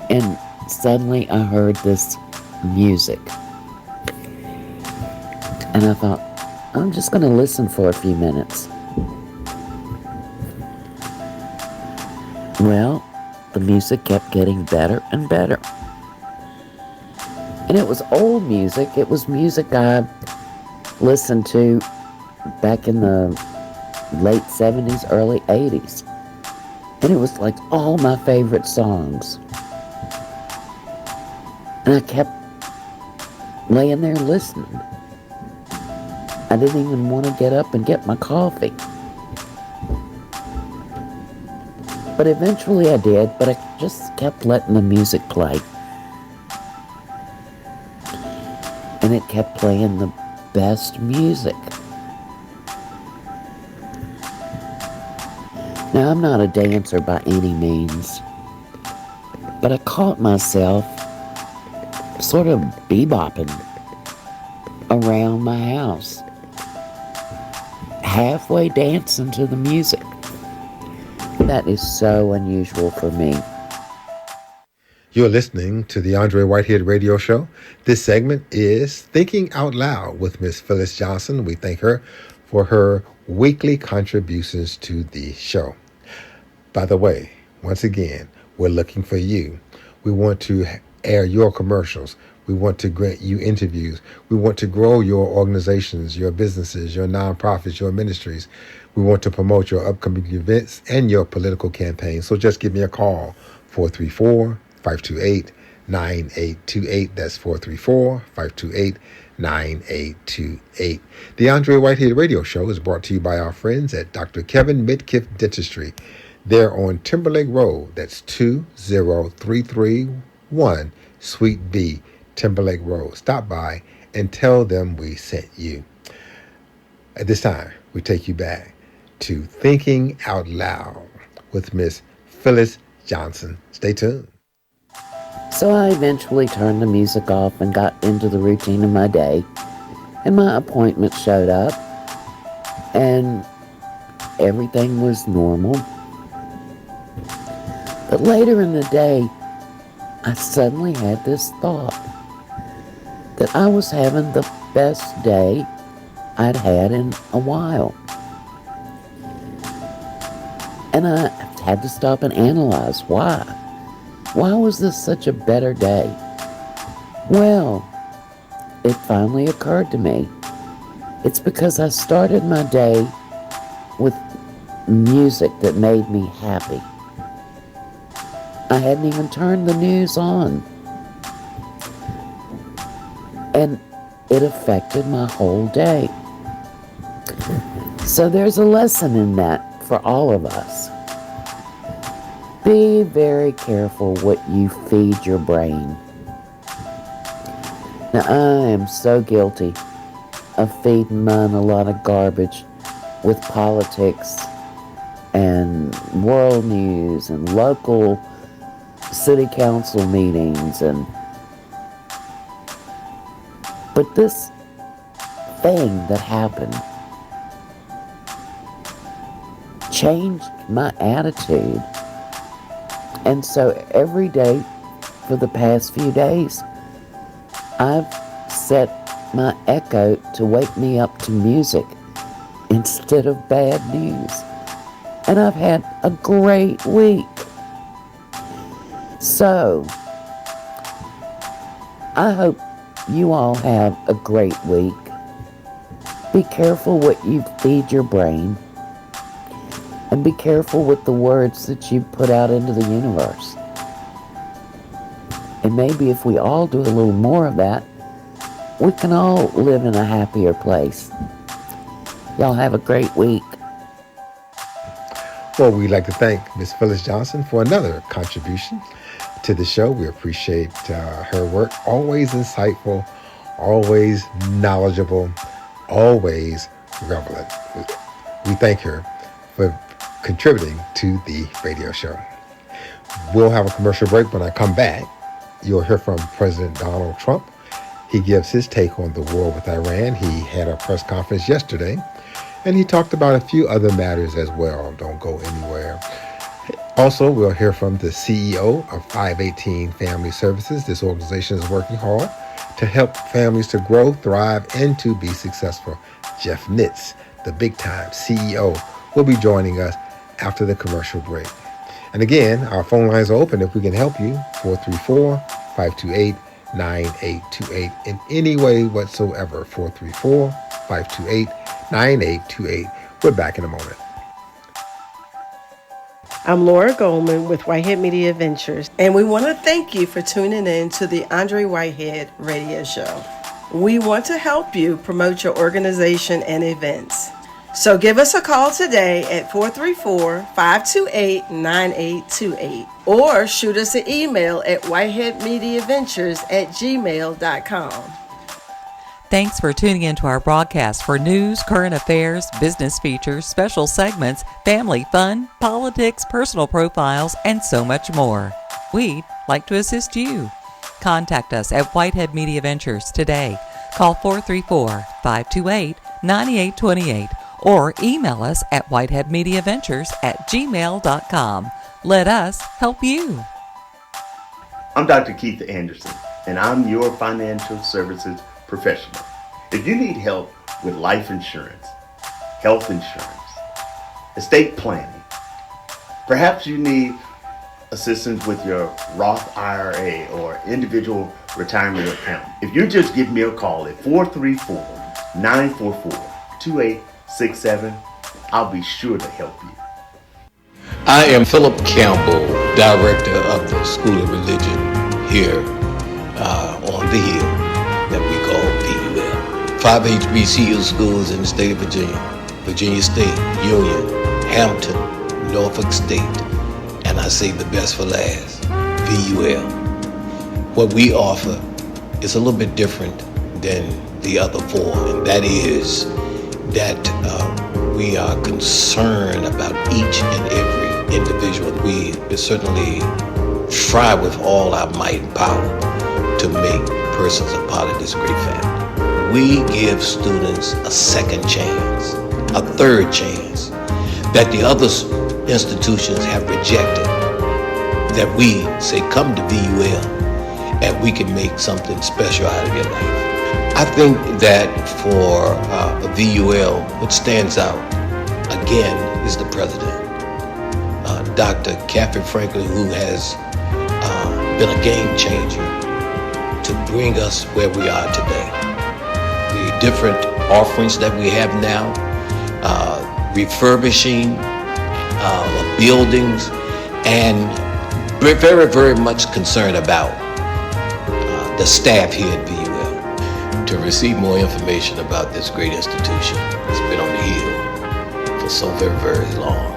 and suddenly I heard this music. And I thought, I'm just going to listen for a few minutes. Well, the music kept getting better and better. And it was old music. It was music I listened to back in the late 70s, early 80s. And it was like all my favorite songs. And I kept laying there listening. I didn't even want to get up and get my coffee. But eventually I did, but I just kept letting the music play. And it kept playing the best music. Now, I'm not a dancer by any means, but I caught myself sort of bebopping around my house, halfway dancing to the music. That is so unusual for me. You're listening to the Andre Whitehead Radio Show. This segment is Thinking Out Loud with Miss Phyllis Johnson. We thank her for her weekly contributions to the show. By the way, once again, we're looking for you. We want to air your commercials. We want to grant you interviews. We want to grow your organizations, your businesses, your nonprofits, your ministries. We want to promote your upcoming events and your political campaigns. So just give me a call, 434-528-9828. That's 434-528-9828. The Andre Whitehead Radio Show is brought to you by our friends at Dr. Kevin Midkiff Dentistry. They're on Timberlake Road. That's 20331 Suite B, Timberlake Road. Stop by and tell them we sent you. At this time, we take you back to Thinking Out Loud with Miss Phyllis Johnson. Stay tuned. So I eventually turned the music off and got into the routine of my day, and my appointment showed up, and everything was normal. But later in the day, I suddenly had this thought that I was having the best day I'd had in a while. And I had to stop and analyze why. Why was this such a better day? Well, it finally occurred to me. It's because I started my day with music that made me happy. I hadn't even turned the news on. And it affected my whole day. So there's a lesson in that for all of us. Be very careful what you feed your brain. Now, I am so guilty of feeding mine a lot of garbage with politics and world news and local city council meetings, but this thing that happened changed my attitude. And so every day for the past few days, I've set my Echo to wake me up to music instead of bad news. And I've had a great week. So, I hope you all have a great week. Be careful what you feed your brain. And be careful with the words that you put out into the universe. And maybe if we all do a little more of that, we can all live in a happier place. Y'all have a great week. Well, we'd like to thank Ms. Phyllis Johnson for another contribution to the show. We appreciate her work. Always insightful, always knowledgeable, always relevant. We thank her for contributing to the radio show. We'll have a commercial break. When I come back, you'll hear from President Donald Trump. He gives his take on the war with Iran. He had a press conference yesterday, and he talked about a few other matters as well. Don't go anywhere. Also, we'll hear from the CEO of 518 Family Services. This organization is working hard to help families to grow, thrive, and to be successful. Jeff Nitz, the big-time CEO, will be joining us after the commercial break. And again, our phone lines are open if we can help you. 434-528-9828 in any way whatsoever. 434-528-9828. We're back in a moment. I'm Laura Goldman with Whitehead Media Ventures, and we want to thank you for tuning in to the Andre Whitehead Radio Show. We want to help you promote your organization and events. So give us a call today at 434-528-9828 or shoot us an email at whiteheadmediaventures@gmail.com. Thanks for tuning in to our broadcast for news, current affairs, business features, special segments, family fun, politics, personal profiles, and so much more. We'd like to assist you. Contact us at Whitehead Media Ventures today. Call 434-528-9828 or email us at whiteheadmediaventures@gmail.com. Let us help you. I'm Dr. Keith Anderson, and I'm your financial services professional. If you need help with life insurance, health insurance, estate planning, perhaps you need assistance with your Roth IRA or individual retirement account, if you just give me a call at 434-944-2867, I'll be sure to help you. I am Philip Campbell, Director of the School of Religion here on the Hill that we call VUL. 5 HBCU schools in the state of Virginia: Virginia State, Union, Hampton, Norfolk State, and I say the best for last, VUL. What we offer is a little bit different than the other four, and that is that we are concerned about each and every individual. We certainly try with all our might and power to make persons a part of this great family. We give students a second chance, a third chance, that the other institutions have rejected, that we say, come to VUL and we can make something special out of your life. I think that for VUL, what stands out, again, is the president, Dr. Kathy Franklin, who has been a game changer to bring us where we are today. The different offerings that we have now, refurbishing buildings, and we're very, very much concerned about the staff here at VUL. To receive more information about this great institution that's been on the Hill for so very, very long,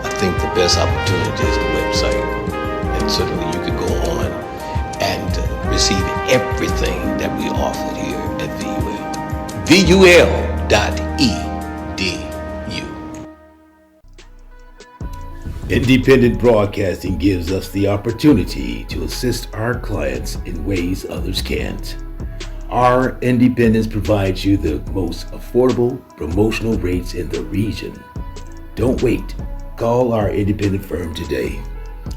I think the best opportunity is the website. And certainly you can go on and receive everything that we offer here at VUL. VUL.edu. Independent broadcasting gives us the opportunity to assist our clients in ways others can't. Our independence provides you the most affordable promotional rates in the region. Don't wait. Call our independent firm today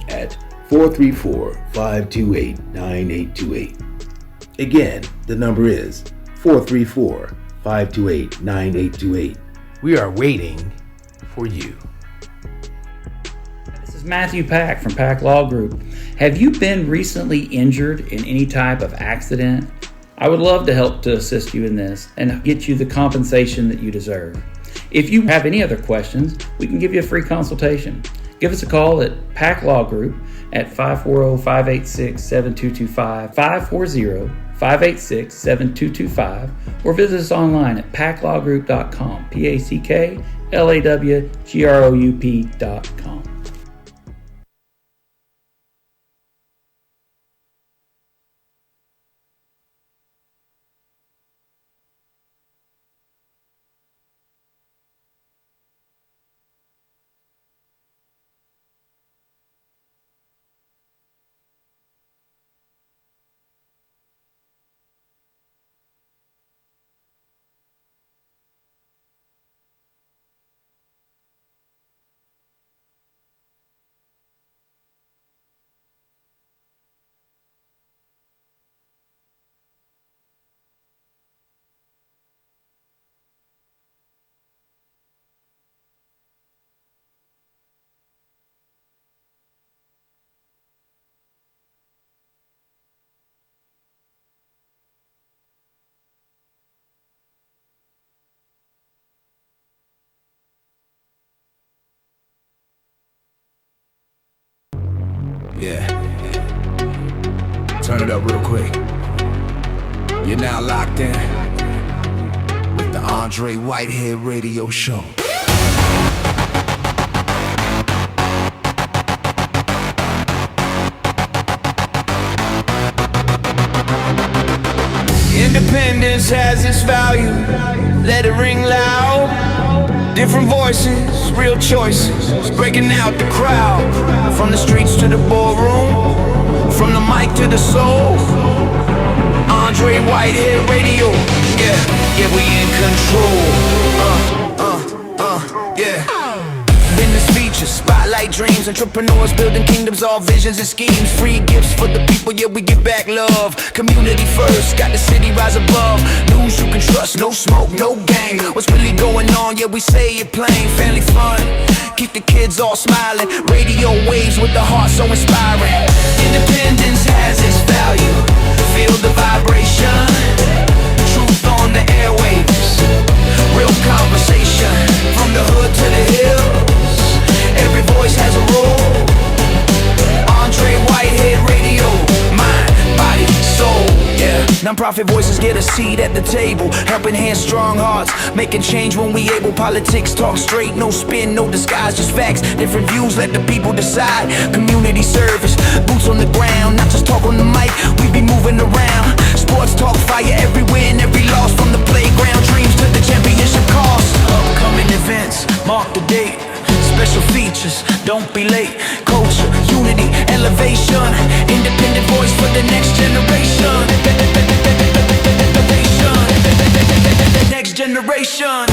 at 434-528-9828. Again, the number is 434-528-9828. We are waiting for you. This is Matthew Pack from Pack Law Group. Have you been recently injured in any type of accident? I would love to help to assist you in this and get you the compensation that you deserve. If you have any other questions, we can give you a free consultation. Give us a call at Pack Law Group at 540-586-7225, 586-7225, or visit us online at packlawgroup.com, PACKLAWGROUP.com. Yeah. Turn it up real quick. You're now locked in with the Andre Whitehead Radio Show. Independence has its value. Let it ring loud. Different voices, real choices, breaking out the crowd. From the streets to the ballroom, from the mic to the soul. Andre Whitehead Radio, yeah, we in control. Yeah. Business features, spotlight dreams, entrepreneurs building kingdoms, all visions and schemes. Free gifts for the people, yeah, we give back love. Community first, got the city rise above. News you can trust, no smoke, no game. What's really going on, yeah, we say it plain. Family fun, keep the kids all smiling. Radio waves with the heart so inspiring. Independence has its value, feel the vibration. Truth on the airwaves, real conversation. From the hood to the hills, every voice has a role. Andre Whitehead Radio, mind, body, soul, yeah. Non-profit voices get a seat at the table, helping hands, strong hearts, making change when we able. Politics talk straight, no spin, no disguise, just facts. Different views, let the people decide. Community service, boots on the ground, not just talk on the mic, we be moving around. Sports talk, fire every win, every loss. From the playground dreams to the championship calls. Upcoming events, mark the date. Special features, don't be late. Culture, unity, elevation. Independent voice for the next generation. Next generation.